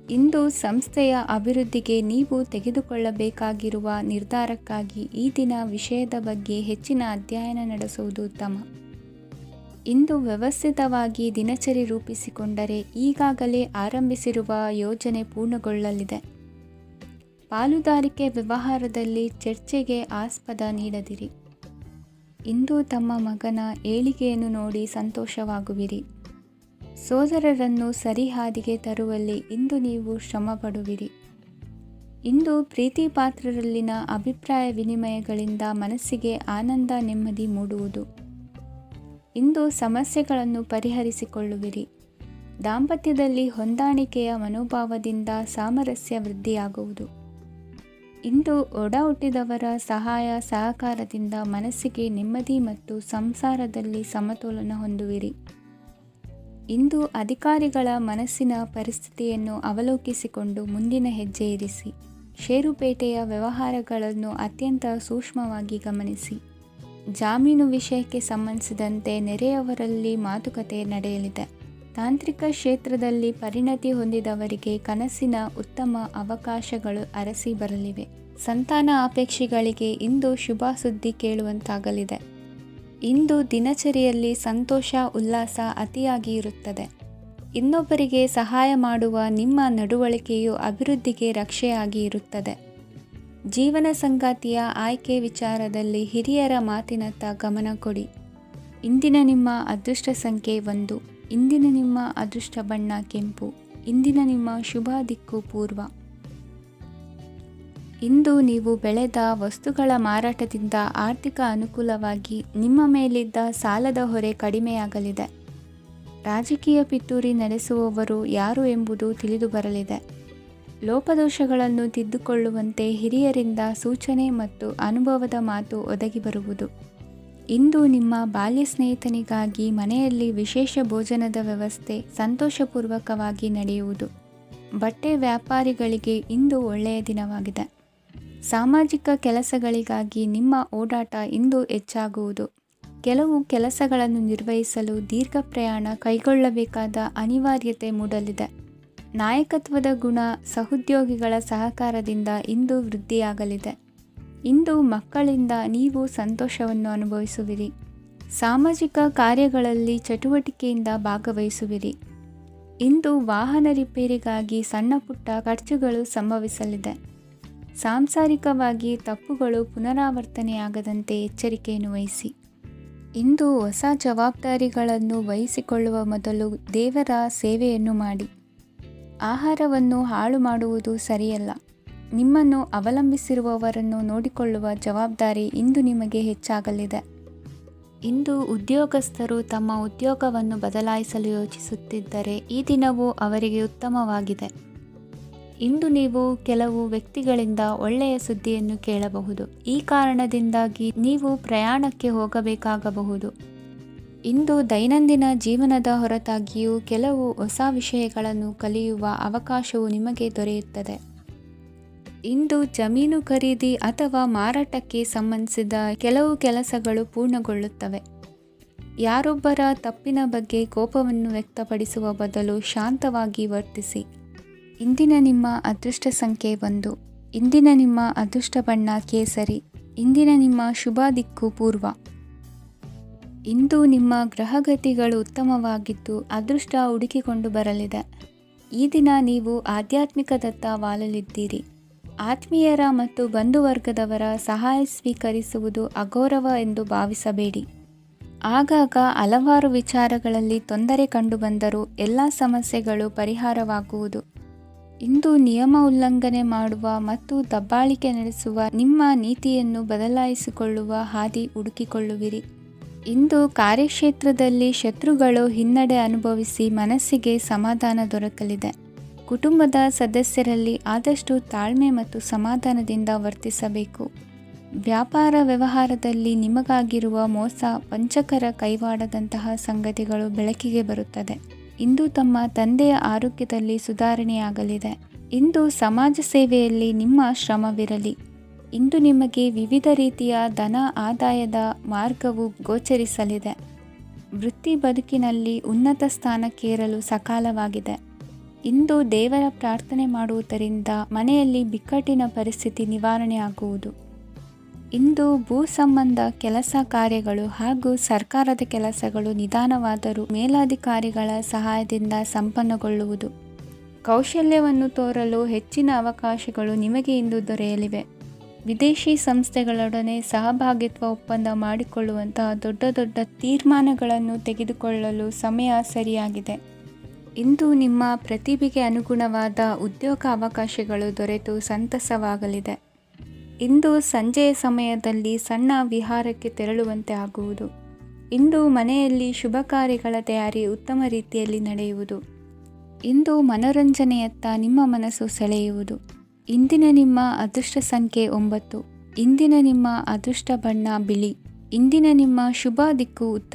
ಇಂದು ಸಂಸ್ಥೆಯ ಅಭಿವೃದ್ಧಿಗೆ ನೀವು ತೆಗೆದುಕೊಳ್ಳಬೇಕಾಗಿರುವ ನಿರ್ಧಾರಕ್ಕಾಗಿ ಈ ದಿನ ವಿಷಯದ ಬಗ್ಗೆ ಹೆಚ್ಚಿನ ಅಧ್ಯಯನ ನಡೆಸುವುದು ಉತ್ತಮ. ಇಂದು ವ್ಯವಸ್ಥಿತವಾಗಿ ದಿನಚರಿ ರೂಪಿಸಿಕೊಂಡರೆ ಈಗಾಗಲೇ ಆರಂಭಿಸಿರುವ ಯೋಜನೆ ಪೂರ್ಣಗೊಳ್ಳಲಿದೆ. ಪಾಲುದಾರಿಕೆ ವ್ಯವಹಾರದಲ್ಲಿ ಚರ್ಚೆಗೆ ಆಸ್ಪದ ನೀಡದಿರಿ. ಇಂದು ತಮ್ಮ ಮಗನ ಏಳಿಗೆಯನ್ನು ನೋಡಿ ಸಂತೋಷವಾಗುವಿರಿ. ಸೋದರರನ್ನು ಸರಿಹಾದಿಗೆ ತರುವಲ್ಲಿ ಇಂದು ನೀವು ಶ್ರಮಪಡುವಿರಿ. ಇಂದು ಪ್ರೀತಿ ಪಾತ್ರರಲ್ಲಿನ ಅಭಿಪ್ರಾಯ ವಿನಿಮಯಗಳಿಂದ ಮನಸ್ಸಿಗೆ ಆನಂದ ನೆಮ್ಮದಿ ಮೂಡುವುದು. ಇಂದು ಸಮಸ್ಯೆಗಳನ್ನು ಪರಿಹರಿಸಿಕೊಳ್ಳುವಿರಿ. ದಾಂಪತ್ಯದಲ್ಲಿ ಹೊಂದಾಣಿಕೆಯ ಮನೋಭಾವದಿಂದ ಸಾಮರಸ್ಯ ವೃದ್ಧಿಯಾಗುವುದು. ಇಂದು ಒಡ ಹುಟ್ಟಿದವರ ಸಹಾಯ ಸಹಕಾರದಿಂದ ಮನಸ್ಸಿಗೆ ನೆಮ್ಮದಿ ಮತ್ತು ಸಂಸಾರದಲ್ಲಿ ಸಮತೋಲನ ಹೊಂದುವಿರಿ. ಇಂದು ಅಧಿಕಾರಿಗಳ ಮನಸ್ಸಿನ ಪರಿಸ್ಥಿತಿಯನ್ನು ಅವಲೋಕಿಸಿಕೊಂಡು ಮುಂದಿನ ಹೆಜ್ಜೆ ಇರಿಸಿ. ಷೇರುಪೇಟೆಯ ವ್ಯವಹಾರಗಳನ್ನು ಅತ್ಯಂತ ಸೂಕ್ಷ್ಮವಾಗಿ ಗಮನಿಸಿ. ಜಾಮೀನು ವಿಷಯಕ್ಕೆ ಸಂಬಂಧಿಸಿದಂತೆ ನೆರೆಯವರಲ್ಲಿ ಮಾತುಕತೆ ನಡೆಯಲಿದೆ. ತಾಂತ್ರಿಕ ಕ್ಷೇತ್ರದಲ್ಲಿ ಪರಿಣತಿ ಹೊಂದಿದವರಿಗೆ ಕನಸಿನ ಉತ್ತಮ ಅವಕಾಶಗಳು ಅರಸಿ ಬರಲಿವೆ. ಸಂತಾನ ಅಪೇಕ್ಷೆಗಳಿಗೆ ಇಂದು ಶುಭ ಸುದ್ದಿ ಕೇಳುವಂತಾಗಲಿದೆ. ಇಂದು ದಿನಚರಿಯಲ್ಲಿ ಸಂತೋಷ ಉಲ್ಲಾಸ ಅತಿಯಾಗಿ ಇರುತ್ತದೆ. ಇನ್ನೊಬ್ಬರಿಗೆ ಸಹಾಯ ಮಾಡುವ ನಿಮ್ಮ ನಡವಳಿಕೆಯು ಅಭಿವೃದ್ಧಿಗೆ ರಕ್ಷೆಯಾಗಿ ಇರುತ್ತದೆ. ಜೀವನ ಸಂಗಾತಿಯ ಆಯ್ಕೆ ವಿಚಾರದಲ್ಲಿ ಹಿರಿಯರ ಮಾತಿನತ್ತ ಗಮನ ಕೊಡಿ. ಇಂದಿನ ನಿಮ್ಮ ಅದೃಷ್ಟ ಸಂಖ್ಯೆ 1. ಇಂದಿನ ನಿಮ್ಮ ಅದೃಷ್ಟ ಬಣ್ಣ ಕೆಂಪು. ಇಂದಿನ ನಿಮ್ಮ ಶುಭ ದಿಕ್ಕು ಪೂರ್ವ. ಇಂದು ನೀವು ಬೆಳೆದ ವಸ್ತುಗಳ ಮಾರಾಟದಿಂದ ಆರ್ಥಿಕ ಅನುಕೂಲವಾಗಿ ನಿಮ್ಮ ಮೇಲಿದ್ದ ಸಾಲದ ಹೊರೆ ಕಡಿಮೆಯಾಗಲಿದೆ. ರಾಜಕೀಯ ಪಿತೂರಿ ನಡೆಸುವವರು ಯಾರು ಎಂಬುದು ತಿಳಿದು ಬರಲಿದೆ. ಲೋಪದೋಷಗಳನ್ನು ತಿದ್ದುಕೊಳ್ಳುವಂತೆ ಹಿರಿಯರಿಂದ ಸೂಚನೆ ಮತ್ತು ಅನುಭವದ ಮಾತು ಒದಗಿ ಬರುವುದು. ಇಂದು ನಿಮ್ಮ ಬಾಲ್ಯ ಸ್ನೇಹಿತನಿಗಾಗಿ ಮನೆಯಲ್ಲಿ ವಿಶೇಷ ಭೋಜನದ ವ್ಯವಸ್ಥೆ ಸಂತೋಷಪೂರ್ವಕವಾಗಿ ನಡೆಯುವುದು. ಬಟ್ಟೆ ವ್ಯಾಪಾರಿಗಳಿಗೆ ಇಂದು ಒಳ್ಳೆಯ ದಿನವಾಗಿದೆ. ಸಾಮಾಜಿಕ ಕೆಲಸಗಳಿಗಾಗಿ ನಿಮ್ಮ ಓಡಾಟ ಇಂದು ಹೆಚ್ಚಾಗುವುದು. ಕೆಲವು ಕೆಲಸಗಳನ್ನು ನಿರ್ವಹಿಸಲು ದೀರ್ಘ ಪ್ರಯಾಣ ಕೈಗೊಳ್ಳಬೇಕಾದ ಅನಿವಾರ್ಯತೆ ಮೂಡಲಿದೆ. ನಾಯಕತ್ವದ ಗುಣ ಸಹೋದ್ಯೋಗಿಗಳ ಸಹಕಾರದಿಂದ ಇಂದು ವೃದ್ಧಿಯಾಗಲಿದೆ. ಇಂದು ಮಕ್ಕಳಿಂದ ನೀವು ಸಂತೋಷವನ್ನು ಅನುಭವಿಸುವಿರಿ. ಸಾಮಾಜಿಕ ಕಾರ್ಯಗಳಲ್ಲಿ ಚಟುವಟಿಕೆಯಿಂದ ಭಾಗವಹಿಸುವಿರಿ. ಇಂದು ವಾಹನ ರಿಪೇರಿಗಾಗಿ ಸಣ್ಣ ಪುಟ್ಟ ಖರ್ಚುಗಳು ಸಂಭವಿಸಲಿದೆ. ಸಾಂಸಾರಿಕವಾಗಿ ತಪ್ಪುಗಳು ಪುನರಾವರ್ತನೆಯಾಗದಂತೆ ಎಚ್ಚರಿಕೆಯನ್ನು ವಹಿಸಿ. ಇಂದು ಹೊಸ ಜವಾಬ್ದಾರಿಗಳನ್ನು ವಹಿಸಿಕೊಳ್ಳುವ ಮೊದಲು ದೇವರ ಸೇವೆಯನ್ನು ಮಾಡಿ. ಆಹಾರವನ್ನು ಹಾಳು ಮಾಡುವುದು ಸರಿಯಲ್ಲ. ನಿಮ್ಮನ್ನು ಅವಲಂಬಿಸಿರುವವರನ್ನು ನೋಡಿಕೊಳ್ಳುವ ಜವಾಬ್ದಾರಿ ಇಂದು ನಿಮಗೆ ಹೆಚ್ಚಾಗಲಿದೆ. ಇಂದು ಉದ್ಯೋಗಸ್ಥರು ತಮ್ಮ ಉದ್ಯೋಗವನ್ನು ಬದಲಾಯಿಸಲು ಯೋಚಿಸುತ್ತಿದ್ದರೆ ಈ ದಿನವೂ ಅವರಿಗೆ ಉತ್ತಮವಾಗಿದೆ. ಇಂದು ನೀವು ಕೆಲವು ವ್ಯಕ್ತಿಗಳಿಂದ ಒಳ್ಳೆಯ ಸುದ್ದಿಯನ್ನು ಕೇಳಬಹುದು. ಈ ಕಾರಣದಿಂದಾಗಿ ನೀವು ಪ್ರಯಾಣಕ್ಕೆ ಹೋಗಬೇಕಾಗಬಹುದು. ಇಂದು ದೈನಂದಿನ ಜೀವನದ ಹೊರತಾಗಿಯೂ ಕೆಲವು ಹೊಸ ವಿಷಯಗಳನ್ನು ಕಲಿಯುವ ಅವಕಾಶವು ನಿಮಗೆ ದೊರೆಯುತ್ತದೆ. ಇಂದು ಜಮೀನು ಖರೀದಿ ಅಥವಾ ಮಾರಾಟಕ್ಕೆ ಸಂಬಂಧಿಸಿದ ಕೆಲವು ಕೆಲಸಗಳು ಪೂರ್ಣಗೊಳ್ಳುತ್ತವೆ. ಯಾರೊಬ್ಬರ ತಪ್ಪಿನ ಬಗ್ಗೆ ಕೋಪವನ್ನು ವ್ಯಕ್ತಪಡಿಸುವ ಬದಲು ಶಾಂತವಾಗಿ ವರ್ತಿಸಿ. ಇಂದಿನ ನಿಮ್ಮ ಅದೃಷ್ಟ ಸಂಖ್ಯೆ 1. ಇಂದಿನ ನಿಮ್ಮ ಅದೃಷ್ಟ ಬಣ್ಣ ಕೇಸರಿ. ಇಂದಿನ ನಿಮ್ಮ ಶುಭ ದಿಕ್ಕು ಪೂರ್ವ. ಇಂದು ನಿಮ್ಮ ಗ್ರಹಗತಿಗಳು ಉತ್ತಮವಾಗಿದ್ದು ಅದೃಷ್ಟ ಹುಡುಕಿಕೊಂಡು ಬರಲಿದೆ. ಈ ದಿನ ನೀವು ಆಧ್ಯಾತ್ಮಿಕದತ್ತ ವಾಲಲಿದ್ದೀರಿ. ಆತ್ಮೀಯರ ಮತ್ತು ಬಂಧುವರ್ಗದವರ ಸಹಾಯ ಸ್ವೀಕರಿಸುವುದು ಅಗೌರವ ಎಂದು ಭಾವಿಸಬೇಡಿ. ಆಗಾಗ ಹಲವಾರು ವಿಚಾರಗಳಲ್ಲಿ ತೊಂದರೆ ಕಂಡುಬಂದರೂ ಎಲ್ಲ ಸಮಸ್ಯೆಗಳು ಪರಿಹಾರವಾಗುವುದು. ಇಂದು ನಿಯಮ ಉಲ್ಲಂಘನೆ ಮಾಡುವ ಮತ್ತು ದಬ್ಬಾಳಿಕೆ ನಡೆಸುವ ನಿಮ್ಮ ನೀತಿಯನ್ನು ಬದಲಾಯಿಸಿಕೊಳ್ಳುವ ಹಾದಿ ಹುಡುಕಿಕೊಳ್ಳುವಿರಿ. ಇಂದು ಕಾರ್ಯಕ್ಷೇತ್ರದಲ್ಲಿ ಶತ್ರುಗಳು ಹಿನ್ನಡೆ ಅನುಭವಿಸಿ ಮನಸ್ಸಿಗೆ ಸಮಾಧಾನ ದೊರಕಲಿದೆ. ಕುಟುಂಬದ ಸದಸ್ಯರಲ್ಲಿ ಆದಷ್ಟು ತಾಳ್ಮೆ ಮತ್ತು ಸಮಾಧಾನದಿಂದ ವರ್ತಿಸಬೇಕು. ವ್ಯಾಪಾರ ವ್ಯವಹಾರದಲ್ಲಿ ನಿಮಗಾಗಿರುವ ಮೋಸ, ವಂಚಕರ ಕೈವಾಡದಂತಹ ಸಂಗತಿಗಳು ಬೆಳಕಿಗೆ ಬರುತ್ತದೆ. ಇಂದು ತಮ್ಮ ತಂದೆಯ ಆರೋಗ್ಯದಲ್ಲಿ ಸುಧಾರಣೆಯಾಗಲಿದೆ. ಇಂದು ಸಮಾಜ ಸೇವೆಯಲ್ಲಿ ನಿಮ್ಮ ಶ್ರಮವಿರಲಿ. ಇಂದು ನಿಮಗೆ ವಿವಿಧ ರೀತಿಯ ಧನ ಆದಾಯದ ಮಾರ್ಗವು ಗೋಚರಿಸಲಿದೆ. ವೃತ್ತಿ ಬದುಕಿನಲ್ಲಿ ಉನ್ನತ ಸ್ಥಾನಕ್ಕೇರಲು ಸಕಾಲವಾಗಿದೆ. ಇಂದು ದೇವರ ಪ್ರಾರ್ಥನೆ ಮಾಡುವುದರಿಂದ ಮನೆಯಲ್ಲಿ ಬಿಕ್ಕಟ್ಟಿನ ಪರಿಸ್ಥಿತಿ ನಿವಾರಣೆಯಾಗುವುದು. ಇಂದು ಭೂ ಸಂಬಂಧ ಕೆಲಸ ಕಾರ್ಯಗಳು ಹಾಗೂ ಸರ್ಕಾರದ ಕೆಲಸಗಳು ನಿಧಾನವಾದರೂ ಮೇಲಾಧಿಕಾರಿಗಳ ಸಹಾಯದಿಂದ ಸಂಪನ್ನಗೊಳ್ಳುವುದು. ಕೌಶಲ್ಯವನ್ನು ತೋರಲು ಹೆಚ್ಚಿನ ಅವಕಾಶಗಳು ನಿಮಗೆ ಇಂದು ದೊರೆಯಲಿವೆ. ವಿದೇಶಿ ಸಂಸ್ಥೆಗಳೊಡನೆ ಸಹಭಾಗಿತ್ವ ಒಪ್ಪಂದ ಮಾಡಿಕೊಳ್ಳುವಂತಹ ದೊಡ್ಡ ದೊಡ್ಡ ತೀರ್ಮಾನಗಳನ್ನು ತೆಗೆದುಕೊಳ್ಳಲು ಸಮಯ ಸರಿಯಾಗಿದೆ. ಇಂದು ನಿಮ್ಮ ಪ್ರತಿಭೆಗೆ ಅನುಗುಣವಾದ ಉದ್ಯೋಗ ಅವಕಾಶಗಳು ದೊರೆತು ಸಂತಸವಾಗಲಿದೆ. ಇಂದು ಸಂಜೆಯ ಸಮಯದಲ್ಲಿ ಸಣ್ಣ ವಿಹಾರಕ್ಕೆ ತೆರಳುವಂತೆ ಆಗುವುದು. ಇಂದು ಮನೆಯಲ್ಲಿ ಶುಭ ಕಾರ್ಯಗಳ ತಯಾರಿ ಉತ್ತಮ ರೀತಿಯಲ್ಲಿ ನಡೆಯುವುದು. ಇಂದು ಮನೋರಂಜನೆಯತ್ತ ನಿಮ್ಮ ಮನಸ್ಸು ಸೆಳೆಯುವುದು. ಇಂದಿನ ನಿಮ್ಮ ಅದೃಷ್ಟ ಸಂಖ್ಯೆ 9. ಇಂದಿನ ನಿಮ್ಮ ಅದೃಷ್ಟ ಬಣ್ಣ ಬಿಳಿ. ಇಂದಿನ ನಿಮ್ಮ ಶುಭ ದಿಕ್ಕು ಉತ್ತರ.